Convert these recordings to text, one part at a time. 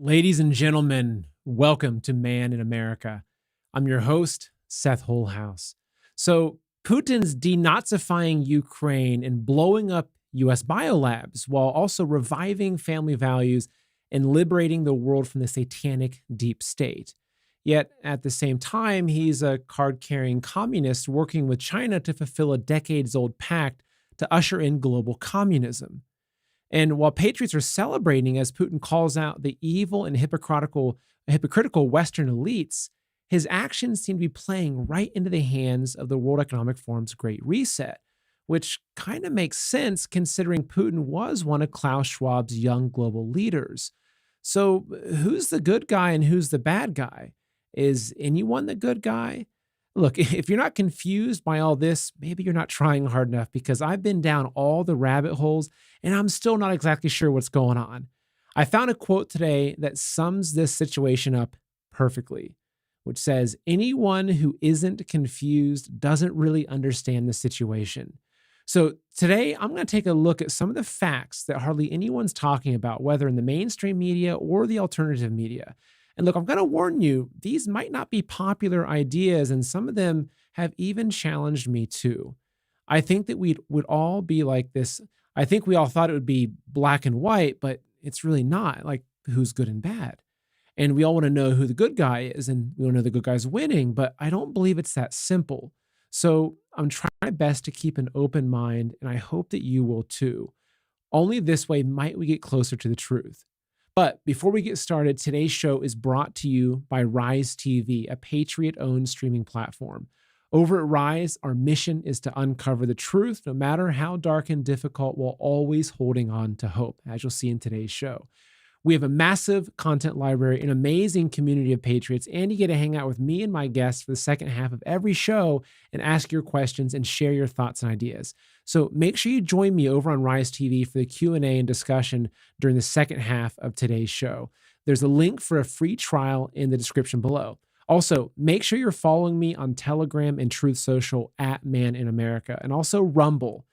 Ladies and gentlemen, welcome to Man in America. I'm your host, Seth Holhouse. So, Putin's denazifying Ukraine and blowing up US biolabs while also reviving family values and liberating the world from the satanic deep state. Yet, at the same time, he's a card carrying communist working with China to fulfill a decades old pact to usher in global communism. And while patriots are celebrating as Putin calls out the evil and hypocritical Western elites, his actions seem to be playing right into the hands of the World Economic Forum's Great Reset, which kind of makes sense considering Putin was one of Klaus Schwab's young global leaders. So, who's the good guy and who's the bad guy? Is anyone the good guy? Look, if you're not confused by all this, maybe you're not trying hard enough because I've been down all the rabbit holes and I'm still not exactly sure what's going on. I found a quote today that sums this situation up perfectly, which says, anyone who isn't confused doesn't really understand the situation. So today I'm going to take a look at some of the facts that hardly anyone's talking about, whether in the mainstream media or the alternative media. And look, I'm going to warn you, these might not be popular ideas, and some of them have even challenged me too. I think that we would all be like this. I think we all thought it would be black and white, but it's really not, like who's good and bad. And we all want to know who the good guy is, and we want to know the good guy's winning, but I don't believe it's that simple. So I'm trying my best to keep an open mind, and I hope that you will too. Only this way might we get closer to the truth. But before we get started, today's show is brought to you by Rise TV, a Patriot-owned streaming platform. Over at Rise, our mission is to uncover the truth, no matter how dark and difficult, while always holding on to hope, as you'll see in today's show. We have a massive content library, an amazing community of patriots, and you get to hang out with me and my guests for the second half of every show and ask your questions and share your thoughts and ideas. So make sure you join me over on Rise TV for the Q&A and discussion during the second half of today's show. There's a link for a free trial in the description below. Also, make sure you're following me on Telegram and Truth Social at Man in America, and also Rumble.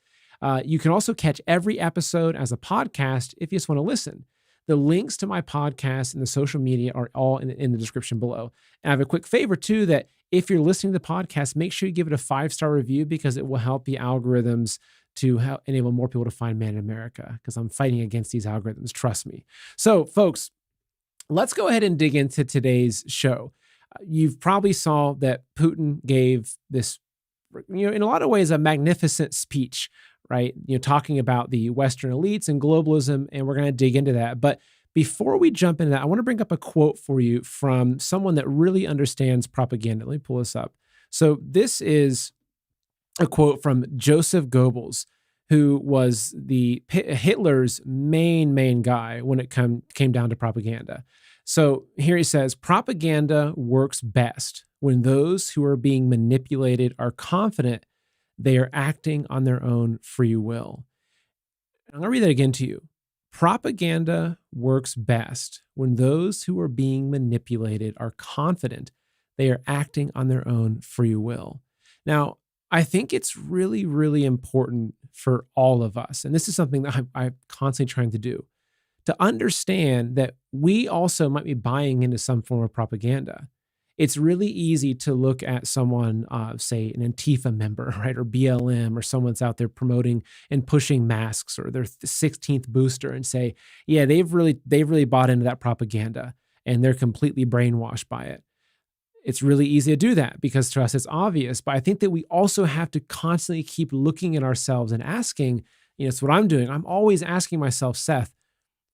You can also catch every episode as a podcast if you just want to listen. The links to my podcast and the social media are all in the description below. And I have a quick favor too, that if you're listening to the podcast, make sure you give it a 5-star review because it will help the algorithms to help enable more people to find Man in America, because I'm fighting against these algorithms, trust me. So folks, let's go ahead and dig into today's show. You've probably saw that Putin gave this, in a lot of ways, a magnificent speech, right? Talking about the Western elites and globalism, and we're going to dig into that. But before we jump into that, I want to bring up a quote for you from someone that really understands propaganda. Let me pull this up. So this is a quote from Joseph Goebbels, who was Hitler's main guy when it came down to propaganda. So here he says, propaganda works best when those who are being manipulated are confident they are acting on their own free will. I'm going to read that again to you. Propaganda works best when those who are being manipulated are confident they are acting on their own free will. Now, I think it's really, really important for all of us, and this is something that I'm constantly trying to do, to understand that we also might be buying into some form of propaganda. It's really easy to look at someone, say an Antifa member, right, or BLM, or someone's out there promoting and pushing masks or their 16th booster, and say, yeah, they've really bought into that propaganda and they're completely brainwashed by it. It's really easy to do that because to us it's obvious, but I think that we also have to constantly keep looking at ourselves and asking, it's what I'm doing. I'm always asking myself, Seth,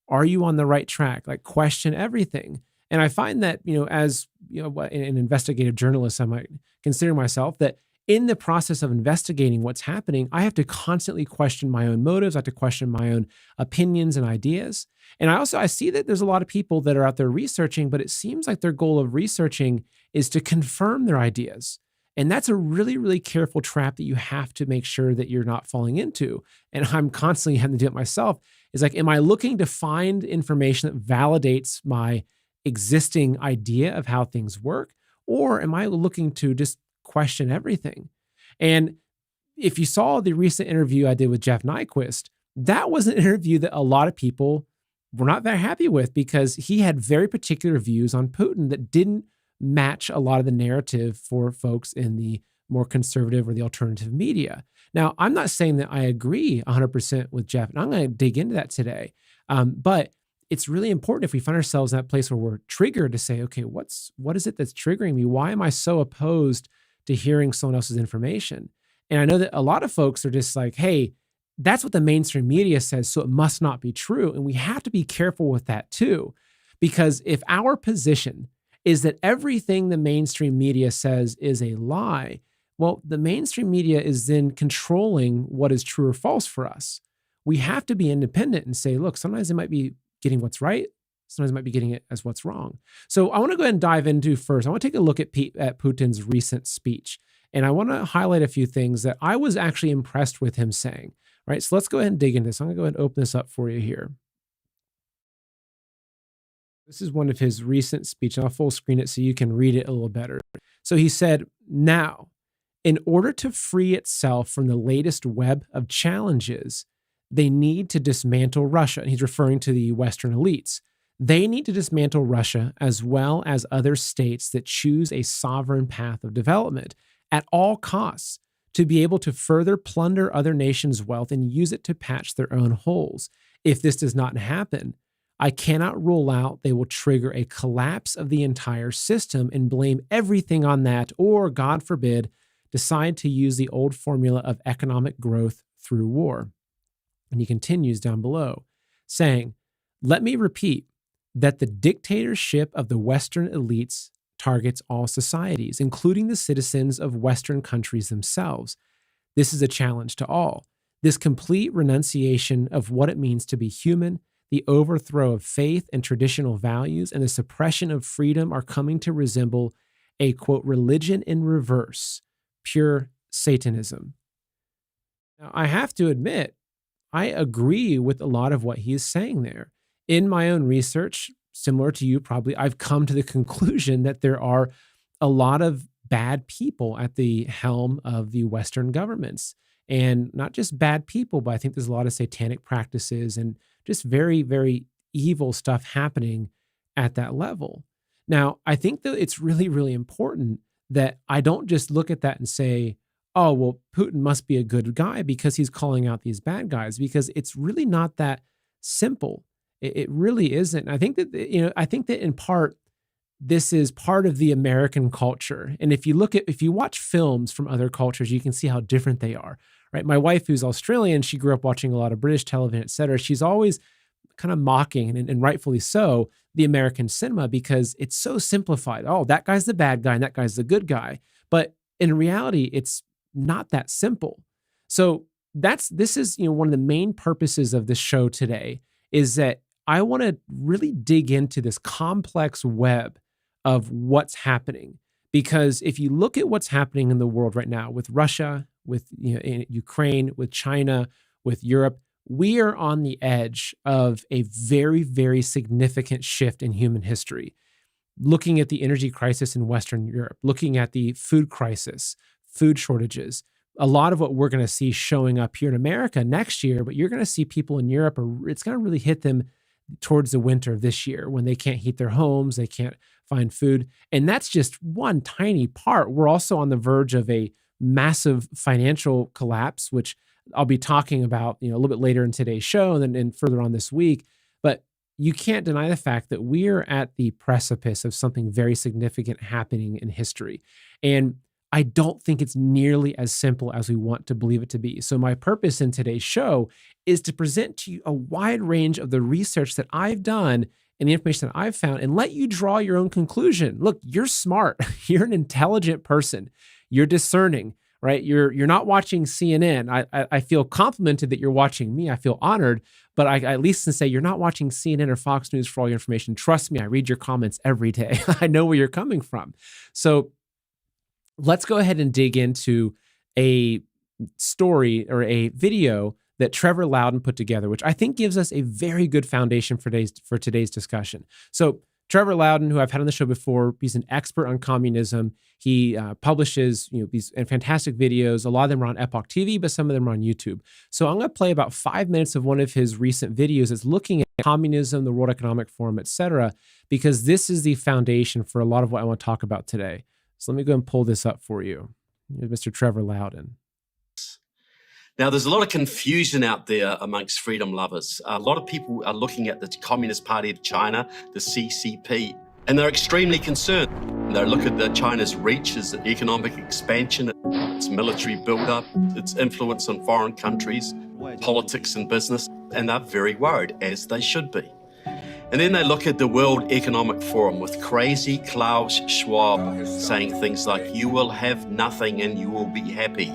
are you on the right track? Like, question everything. And I find that, as an investigative journalist, I might consider myself that in the process of investigating what's happening, I have to constantly question my own motives. I have to question my own opinions and ideas. And I see that there's a lot of people that are out there researching, but it seems like their goal of researching is to confirm their ideas. And that's a really, really careful trap that you have to make sure that you're not falling into. And I'm constantly having to do it myself. Is like, am I looking to find information that validates my existing idea of how things work? Or am I looking to just question everything? And if you saw the recent interview I did with Jeff Nyquist, that was an interview that a lot of people we're not very happy with because he had very particular views on Putin that didn't match a lot of the narrative for folks in the more conservative or the alternative media. Now, I'm not saying that I agree 100% with Jeff, and I'm going to dig into that today. But it's really important if we find ourselves in that place where we're triggered to say, okay, what is it that's triggering me? Why am I so opposed to hearing someone else's information? And I know that a lot of folks are just like, hey, that's what the mainstream media says, so it must not be true. And we have to be careful with that too, because if our position is that everything the mainstream media says is a lie, well, the mainstream media is then controlling what is true or false for us. We have to be independent and say, look, sometimes they might be getting what's right. Sometimes they might be getting it as what's wrong. So I want to go ahead and dive into first. I want to take a look at Putin's recent speech. And I want to highlight a few things that I was actually impressed with him saying. Right, so let's go ahead and dig into this. I'm going to go ahead and open this up for you here. This is one of his recent speeches. I'll full screen it so you can read it a little better. So he said, now, in order to free itself from the latest web of challenges, they need to dismantle Russia. And he's referring to the Western elites. They need to dismantle Russia as well as other states that choose a sovereign path of development at all costs, to be able to further plunder other nations' wealth and use it to patch their own holes. If this does not happen, I cannot rule out they will trigger a collapse of the entire system and blame everything on that, or, God forbid, decide to use the old formula of economic growth through war. And he continues down below, saying, let me repeat that the dictatorship of the Western elites targets all societies, including the citizens of Western countries themselves. This is a challenge to all. This complete renunciation of what it means to be human, the overthrow of faith and traditional values, and the suppression of freedom are coming to resemble a, quote, religion in reverse, pure Satanism. Now, I have to admit, I agree with a lot of what he is saying there. In my own research, similar to you probably, I've come to the conclusion that there are a lot of bad people at the helm of the Western governments. And not just bad people, but I think there's a lot of satanic practices and just very, very evil stuff happening at that level. Now, I think that it's really, really important that I don't just look at that and say, oh, well, Putin must be a good guy because he's calling out these bad guys, because it's really not that simple. It really isn't. I think that, I think that in part, this is part of the American culture. And if you watch films from other cultures, you can see how different they are, right? My wife, who's Australian, she grew up watching a lot of British television, et cetera. She's always kind of mocking, and rightfully so, the American cinema because it's so simplified. Oh, that guy's the bad guy and that guy's the good guy. But in reality, it's not that simple. So this is one of the main purposes of this show today, is that I want to really dig into this complex web of what's happening. Because if you look at what's happening in the world right now with Russia, with in Ukraine, with China, with Europe, we are on the edge of a very, very significant shift in human history. Looking at the energy crisis in Western Europe, looking at the food crisis, food shortages, a lot of what we're going to see showing up here in America next year, but you're going to see people in Europe, it's going to really hit them towards the winter of this year when they can't heat their homes, they can't find food. And that's just one tiny part. We're also on the verge of a massive financial collapse, which I'll be talking about, a little bit later in today's show and further on this week. But you can't deny the fact that we're at the precipice of something very significant happening in history. And I don't think it's nearly as simple as we want to believe it to be. So my purpose in today's show is to present to you a wide range of the research that I've done and the information that I've found and let you draw your own conclusion. Look, you're smart. You're an intelligent person. You're discerning, right? You're not watching CNN. I feel complimented that you're watching me. I feel honored, but I at least can say you're not watching CNN or Fox News for all your information. Trust me, I read your comments every day. I know where you're coming from. So let's go ahead and dig into a story or a video that Trevor Loudon put together, which I think gives us a very good foundation for today's discussion. So Trevor Loudon, who I've had on the show before, he's an expert on communism. He publishes these fantastic videos. A lot of them are on Epoch TV, but some of them are on YouTube. So I'm going to play about 5 minutes of one of his recent videos that's looking communism, the World Economic Forum, etc., because this is the foundation for a lot of what I want to talk about today. So let me go and pull this up for you. Here's Mr. Trevor Loudon. Now, there's a lot of confusion out there amongst freedom lovers. A lot of people are looking at the Communist Party of China, the CCP, and they're extremely concerned. They look at China's reach, its economic expansion, its military buildup, its influence on foreign countries, politics and business, and they're very worried, as they should be. And then they look at the World Economic Forum with crazy Klaus Schwab saying things like, "You will have nothing and you will be happy."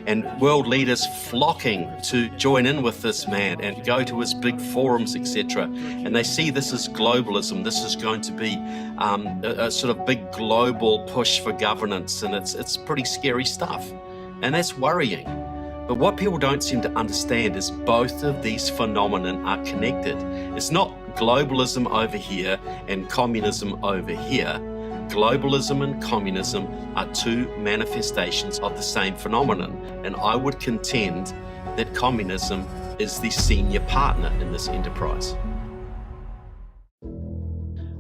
And world leaders flocking to join in with this man and go to his big forums, etc. And they see this as globalism. This is going to be a sort of big global push for governance, and it's pretty scary stuff. And that's worrying. But what people don't seem to understand is both of these phenomena are connected. It's not globalism over here and communism over here. Globalism and communism are two manifestations of the same phenomenon, and I would contend that communism is the senior partner in this enterprise.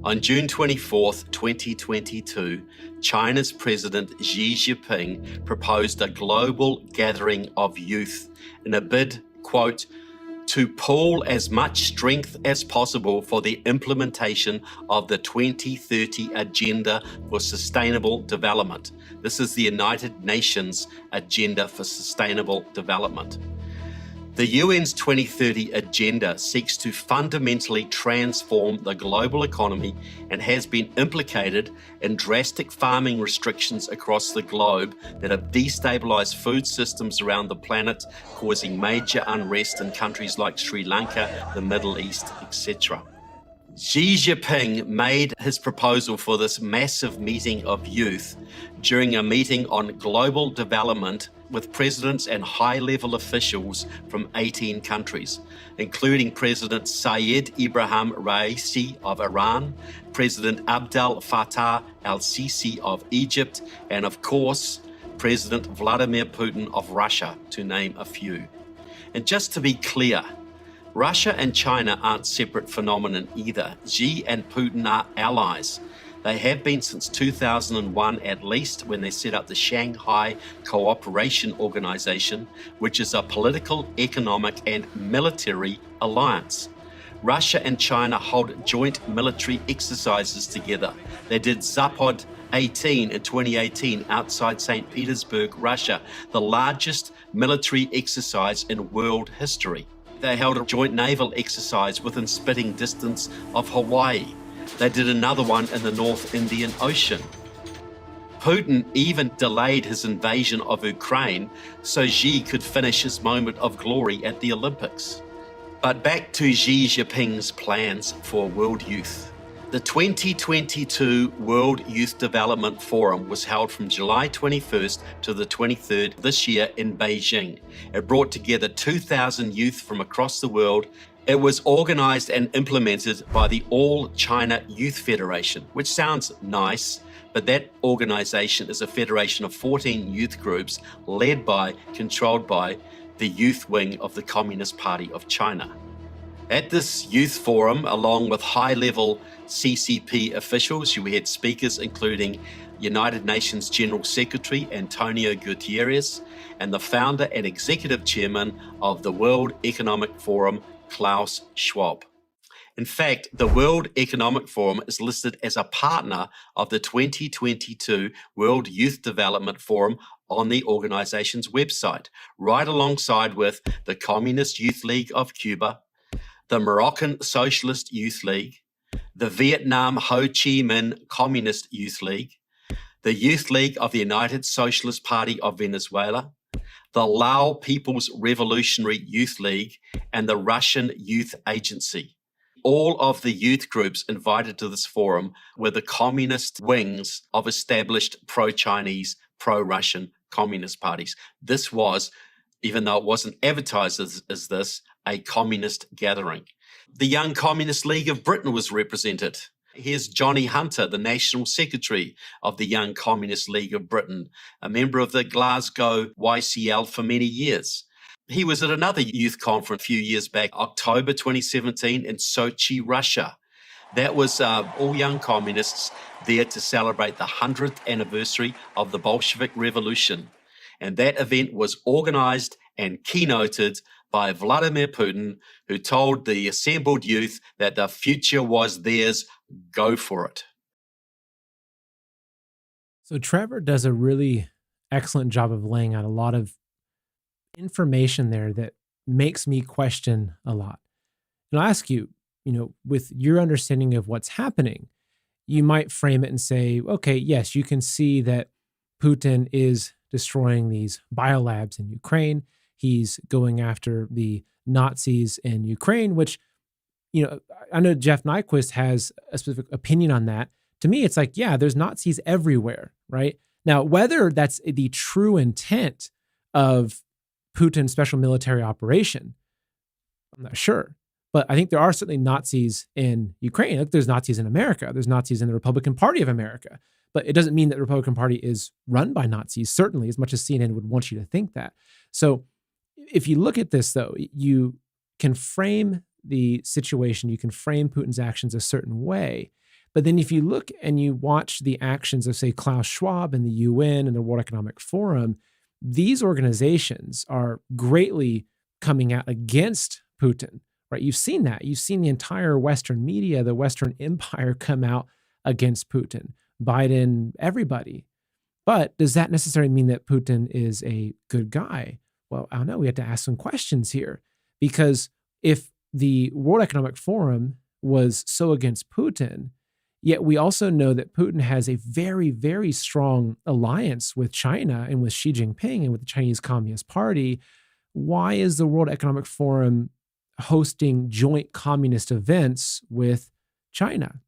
On June 24th, 2022, China's President Xi Jinping proposed a global gathering of youth in a bid, quote, to pool as much strength as possible for the implementation of the 2030 Agenda for Sustainable Development. This is the United Nations Agenda for Sustainable Development. The UN's 2030 Agenda seeks to fundamentally transform the global economy and has been implicated in drastic farming restrictions across the globe that have destabilized food systems around the planet, causing major unrest in countries like Sri Lanka, the Middle East, etc. Xi Jinping made his proposal for this massive meeting of youth during a meeting on global development with presidents and high-level officials from 18 countries, including President Syed Ibrahim Raisi of Iran, President Abdel Fattah al-Sisi of Egypt, and of course, President Vladimir Putin of Russia, to name a few. And just to be clear, Russia and China aren't separate phenomenon either. Xi and Putin are allies. They have been since 2001 at least, when they set up the Shanghai Cooperation Organization, which is a political, economic, and military alliance. Russia and China hold joint military exercises together. They did Zapad 18 in 2018 outside St. Petersburg, Russia, the largest military exercise in world history. They held a joint naval exercise within spitting distance of Hawaii. They did another one in the North Indian Ocean. Putin even delayed his invasion of Ukraine so Xi could finish his moment of glory at the Olympics. But back to Xi Jinping's plans for world youth. The 2022 World Youth Development Forum was held from July 21st to the 23rd this year in Beijing. It brought together 2,000 youth from across the world. It was organized and implemented by the All China Youth Federation, which sounds nice, but that organization is a federation of 14 youth groups led by, controlled by, the youth wing of the Communist Party of China. At this youth forum, along with high-level CCP officials, we had speakers including United Nations General Secretary Antonio Guterres and the founder and executive chairman of the World Economic Forum, Klaus Schwab. In fact, the World Economic Forum is listed as a partner of the 2022 World Youth Development Forum on the organization's website, right alongside with the Communist Youth League of Cuba, the Moroccan Socialist Youth League, the Vietnam Ho Chi Minh Communist Youth League, the Youth League of the United Socialist Party of Venezuela, the Lao People's Revolutionary Youth League, and the Russian Youth Agency. All of the youth groups invited to this forum were the communist wings of established pro-Chinese, pro-Russian communist parties. This was, even though it wasn't advertised as this, a communist gathering. The Young Communist League of Britain was represented. Here's Johnny Hunter, the National Secretary of the Young Communist League of Britain, a member of the Glasgow YCL for many years. He was at another youth conference a few years back, October 2017, in Sochi, Russia. That was all young communists there to celebrate the 100th anniversary of the Bolshevik Revolution. And that event was organized and keynoted by Vladimir Putin, who told the assembled youth that the future was theirs. Go for it. So Trevor does a really excellent job of laying out a lot of information there that makes me question a lot. And I'll ask you, with your understanding of what's happening, you might frame it and say, okay, yes, you can see that Putin is destroying these biolabs in Ukraine. He's going after the Nazis in Ukraine, which, I know Jeff Nyquist has a specific opinion on that. To me, it's like, yeah, there's Nazis everywhere, right? Now, whether that's the true intent of Putin's special military operation, I'm not sure. But I think there are certainly Nazis in Ukraine. Like there's Nazis in America. There's Nazis in the Republican Party of America. But it doesn't mean that the Republican Party is run by Nazis, certainly, as much as CNN would want you to think that. So if you look at this, though, you can frame the situation, you can frame Putin's actions a certain way. But then if you look and you watch the actions of, say, Klaus Schwab and the UN and the World Economic Forum, these organizations are greatly coming out against Putin, right? You've seen that. You've seen the entire Western media, the Western empire come out against Putin, Biden, everybody. But does that necessarily mean that Putin is a good guy? Well, I don't know. We have to ask some questions here, because if the World Economic Forum was so against Putin, yet we also know that Putin has a very, very strong alliance with China and with Xi Jinping and with the Chinese Communist Party, why is the World Economic Forum hosting joint communist events with China?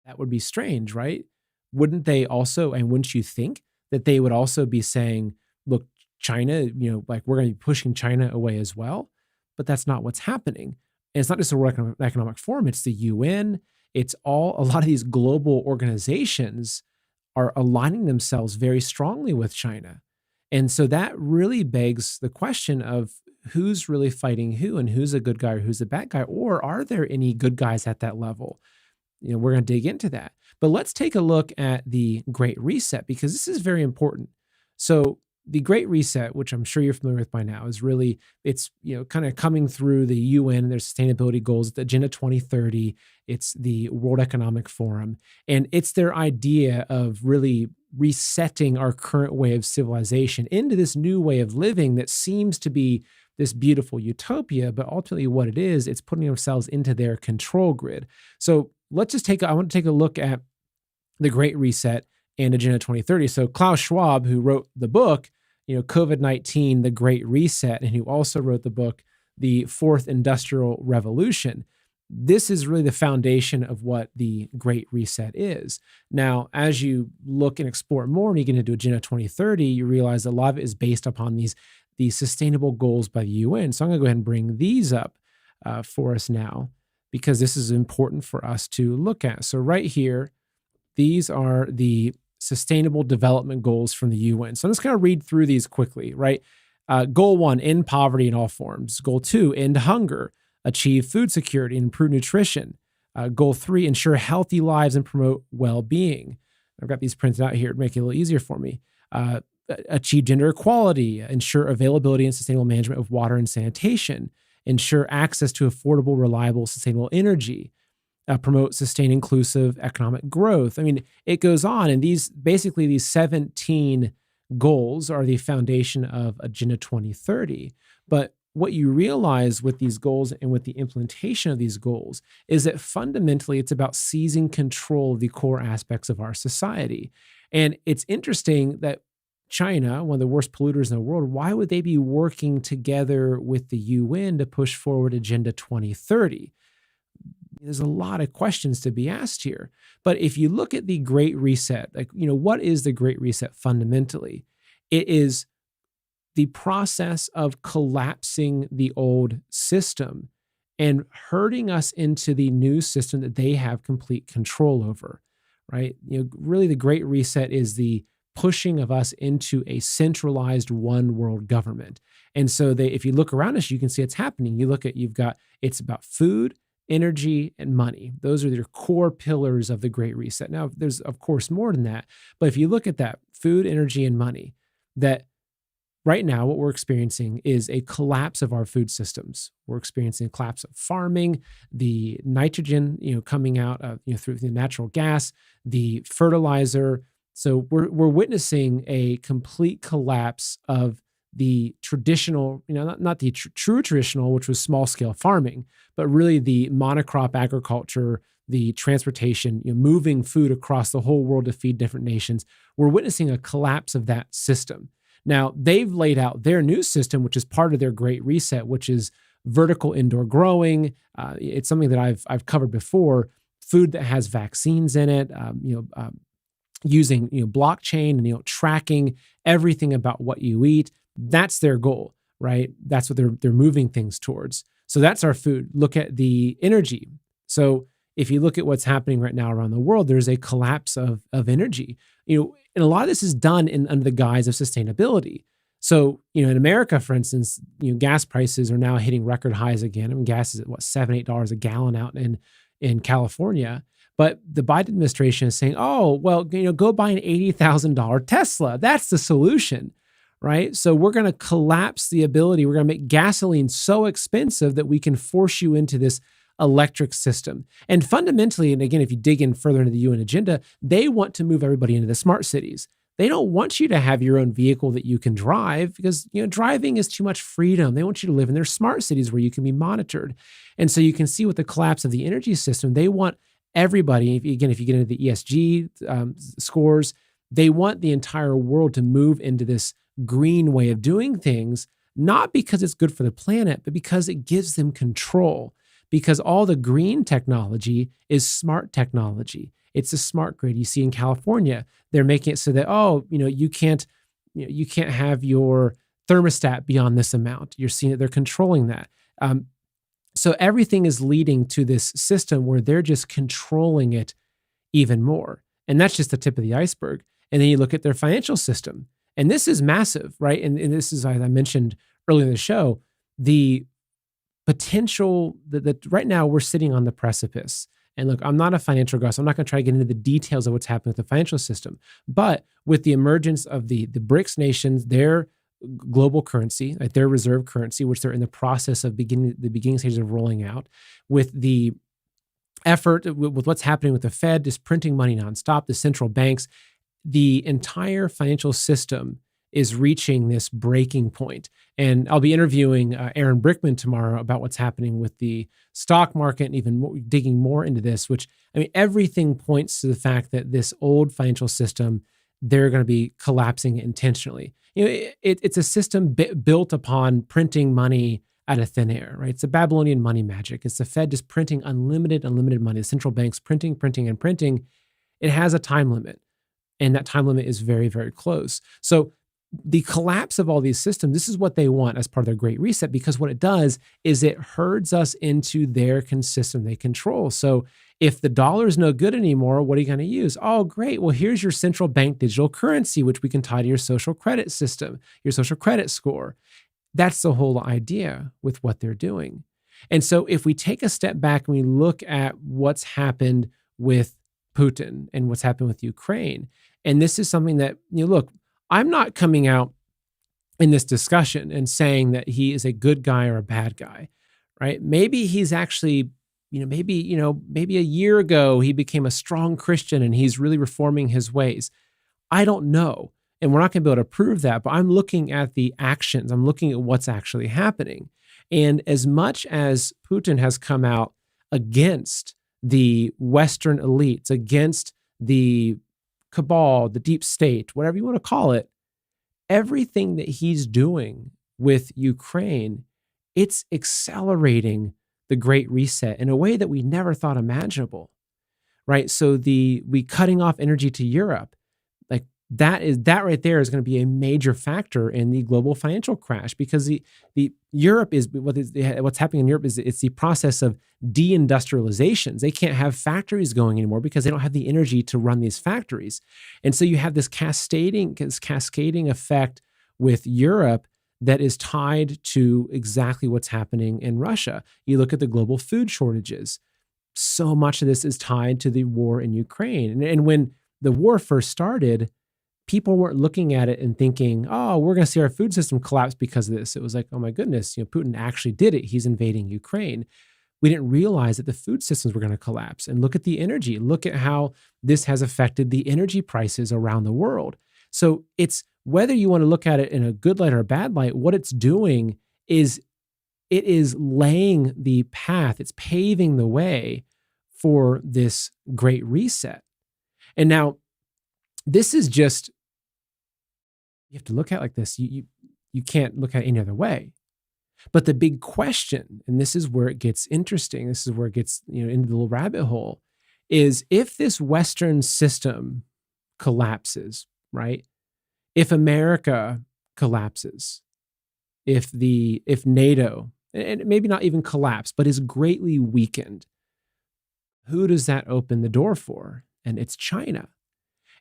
That would be strange, right? Wouldn't they also, and wouldn't you think that they would also be saying, look, China, like we're going to be pushing China away as well? But that's not what's happening. And it's not just the World Economic Forum, it's the UN. It's a lot of these global organizations are aligning themselves very strongly with China. And so that really begs the question of who's really fighting who and who's a good guy or who's a bad guy, or are there any good guys at that level? We're going to dig into that. But let's take a look at the Great Reset, because this is very important. So the Great Reset, which I'm sure you're familiar with by now, is really, it's, kind of coming through the UN and their sustainability goals, the Agenda 2030, it's the World Economic Forum, and it's their idea of really resetting our current way of civilization into this new way of living that seems to be this beautiful utopia, but ultimately what it is, it's putting ourselves into their control grid. So let's just I want to take a look at the Great Reset and Agenda 2030. So Klaus Schwab, who wrote the book, COVID-19, The Great Reset, and who also wrote the book, The Fourth Industrial Revolution. This is really the foundation of what the Great Reset is. Now, as you look and explore more and you get into Agenda 2030, you realize a lot of it is based upon these sustainable goals by the UN. So I'm going to go ahead and bring these up for us now, because this is important for us to look at. So right here, these are the Sustainable Development Goals from the UN. So I'm just going to read through these quickly, right? Goal 1, end poverty in all forms. Goal 2, end hunger, achieve food security and improve nutrition. Goal 3, ensure healthy lives and promote well-being. I've got these printed out here to make it a little easier for me. Achieve gender equality, ensure availability and sustainable management of water and sanitation, ensure access to affordable, reliable, sustainable energy, promote sustained inclusive economic growth. I mean, it goes on. And these 17 goals are the foundation of Agenda 2030. But what you realize with these goals and with the implementation of these goals is that fundamentally it's about seizing control of the core aspects of our society. And it's interesting that China, one of the worst polluters in the world, why would they be working together with the UN to push forward Agenda 2030? There's a lot of questions to be asked here. But if you look at the Great Reset, what is the Great Reset fundamentally? It is the process of collapsing the old system and herding us into the new system that they have complete control over, right? Really the Great Reset is the pushing of us into a centralized one world government. And so if you look around us, you can see it's happening. It's about food, energy, and money. Those are their core pillars of the Great Reset. Now, there's of course more than that, but if you look at that, food, energy, and money, that right now what we're experiencing is a collapse of our food systems. We're experiencing a collapse of farming, the nitrogen, coming out of, through the natural gas, the fertilizer. So we're witnessing a complete collapse of the traditional, not the true traditional, which was small scale farming, but really the monocrop agriculture, the transportation, moving food across the whole world to feed different nations. We're witnessing a collapse of that system. Now, they've laid out their new system, which is part of their Great Reset, which is vertical indoor growing. It's something that I've covered before. Food that has vaccines in it, using blockchain and tracking everything about what you eat. That's their goal, right? That's what they're moving things towards. So that's our food. Look at the energy. So if you look at what's happening right now around the world, there's a collapse of energy. And a lot of this is done under the guise of sustainability. So, in America, for instance, gas prices are now hitting record highs again. I mean, gas is at $7, $8 a gallon out in California. But the Biden administration is saying, oh, well, go buy an $80,000 Tesla. That's the solution, right? So we're going to collapse the ability. We're going to make gasoline so expensive that we can force you into this electric system. And fundamentally, and again, if you dig in further into the UN agenda, they want to move everybody into the smart cities. They don't want you to have your own vehicle that you can drive because, driving is too much freedom. They want you to live in their smart cities where you can be monitored. And so you can see with the collapse of the energy system, they want everybody, if you get into the ESG scores, they want the entire world to move into this green way of doing things, not because it's good for the planet, but because it gives them control. Because all the green technology is smart technology. It's a smart grid. You see in California, they're making it so that, you can't have your thermostat beyond this amount. You're seeing that they're controlling that. So everything is leading to this system where they're just controlling it even more. And that's just the tip of the iceberg. And then you look at their financial system. And this is massive, right? And this is, as I mentioned earlier in the show, the potential that right now we're sitting on the precipice. And look, I'm not a financial guy, so I'm not going to try to get into the details of what's happening with the financial system. But with the emergence of the BRICS nations, their global currency, like their reserve currency, which they're in the process of the beginning stages of rolling out, with the effort, with what's happening with the Fed, just printing money nonstop, the central banks, the entire financial system is reaching this breaking point. And I'll be interviewing Aaron Brickman tomorrow about what's happening with the stock market and even more, digging more into this, which, everything points to the fact that this old financial system, they're going to be collapsing intentionally. It's a system built upon printing money out of thin air, right? It's a Babylonian money magic. It's the Fed just printing unlimited money. The central banks printing. It has a time limit, and that time limit is very, very close. So the collapse of all these systems, this is what they want as part of their Great Reset, because what it does is it herds us into their system they control. So if the dollar is no good anymore, what are you going to use? Oh, great. Well, here's your central bank digital currency, which we can tie to your social credit system, your social credit score. That's the whole idea with what they're doing. And so if we take a step back and we look at what's happened with Putin and what's happened with Ukraine, and this is something that, look, I'm not coming out in this discussion and saying that he is a good guy or a bad guy, right? Maybe he's actually, maybe a year ago he became a strong Christian and he's really reforming his ways. I don't know. And we're not going to be able to prove that, but I'm looking at the actions. I'm looking at what's actually happening. And as much as Putin has come out against the Western elites, against the cabal, the deep state, whatever you want to call it, everything that he's doing with Ukraine, it's accelerating the Great Reset in a way that we never thought imaginable, right? So we cutting off energy to Europe, like that right there is going to be a major factor in the global financial crash, because the Europe is what's happening in Europe is it's the process of deindustrializations. They can't have factories going anymore because they don't have the energy to run these factories. And so you have this cascading effect with Europe that is tied to exactly what's happening in Russia. You look at the global food shortages. So much of this is tied to the war in Ukraine. And when the war first started, people weren't looking at it and thinking, oh, we're going to see our food system collapse because of this. It was like, oh my goodness, Putin actually did it. He's invading Ukraine. We didn't realize that the food systems were going to collapse. And look at the energy. Look at how this has affected the energy prices around the world. So it's whether you want to look at it in a good light or a bad light, what it's doing is it is laying the path, it's paving the way for this great reset. And now, this is just, you have to look at it like this. You can't look at it any other way. But the big question, and this is where it gets interesting, this is where it gets into the little rabbit hole, is if this Western system collapses, right? If America collapses, if NATO, and maybe not even collapse, but is greatly weakened, who does that open the door for? And it's China.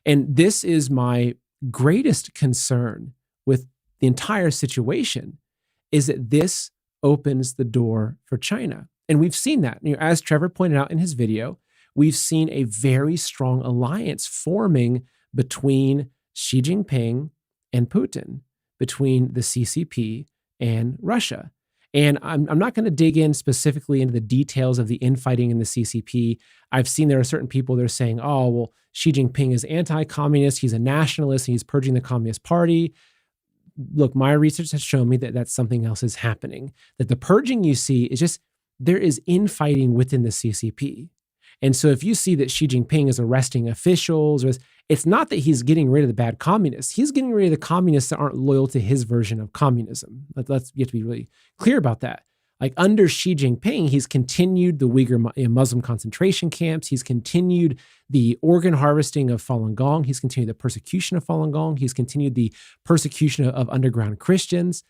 And this is my greatest concern with the entire situation, is that this opens the door for China. And we've seen that. As Trevor pointed out in his video, we've seen a very strong alliance forming between Xi Jinping and Putin, between the CCP and Russia. And I'm not going to dig in specifically into the details of the infighting in the CCP. I've seen there are certain people that are saying, oh, well, Xi Jinping is anti-communist, he's a nationalist, and he's purging the Communist Party. Look, my research has shown me that something else is happening, that the purging you see is just, there is infighting within the CCP. And so if you see that Xi Jinping is arresting officials, it's not that he's getting rid of the bad communists. He's getting rid of the communists that aren't loyal to his version of communism. You have to be really clear about that. Like under Xi Jinping, he's continued the Uyghur Muslim concentration camps. He's continued the organ harvesting of Falun Gong. He's continued the persecution of Falun Gong. He's continued the persecution of underground Christians.